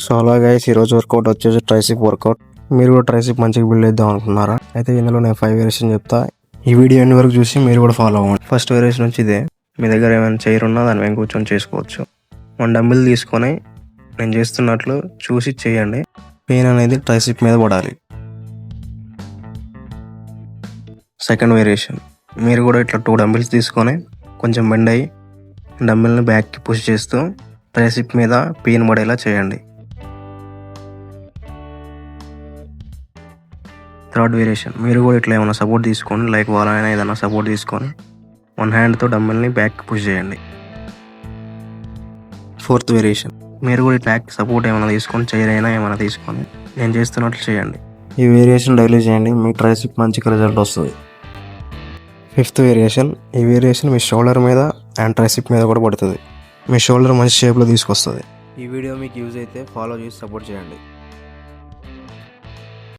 So అలా guys ఈరోజు work out వచ్చేసి ట్రైసిప్ వర్కౌట్. మీరు కూడా ట్రైసిప్ మంచిగా బిల్డ్ చేద్దాం అనుకున్నారా? అయితే ఇందులో నేను 5 వేరియేషన్ చెప్తా. ఈ వీడియో ఎన్ని వరకు చూసి మీరు కూడా ఫాలో అవ్వండి. ఫస్ట్ వేరియేషన్ వచ్చి ఇదే. మీ దగ్గర ఏమైనా చైర్ ఉన్నా దాని వెంక కూర్చొని చేసుకోవచ్చు. 1 డంబిల్ తీసుకొని నేను చేస్తున్నట్లు చూసి చేయండి. పెయిన్ అనేది ట్రైసిప్ మీద పడాలి. సెకండ్ వేరియేషన్, మీరు కూడా ఇట్లా 2 డంబిల్స్ తీసుకొని కొంచెం బెండ్ అయ్యి డంబిల్ని బ్యాక్కి పుష్ చేస్తూ ట్రైసిప్ మీద పెయిన్ పడేలా చేయండి. థర్డ్ వేరియేషన్, మీరు కూడా ఇట్లా ఏమైనా సపోర్ట్ తీసుకొని లైక్ వాల్ అయినా ఏదైనా సపోర్ట్ తీసుకొని 1 హ్యాండ్తో డంబిల్ని బ్యాక్ పుష్ చేయండి. ఫోర్త్ వేరియేషన్, మీరు కూడా బ్యాక్ సపోర్ట్ ఏమైనా తీసుకొని చైర్ అయినా ఏమైనా తీసుకొని నేను చేస్తున్నట్లు చేయండి. ఈ వేరియేషన్ డైలీ చేయండి, మీ ట్రైసిప్ మంచిగా రిజల్ట్ వస్తుంది. ఫిఫ్త్ వేరియేషన్, ఈ వేరియేషన్ మీ షోల్డర్ మీద అండ్ ట్రైసిప్ మీద కూడా పడుతుంది. మీ షోల్డర్ మంచి షేప్లో తీసుకొస్తుంది. ఈ వీడియో మీకు యూజ్ అయితే ఫాలో చేసి సపోర్ట్ చేయండి.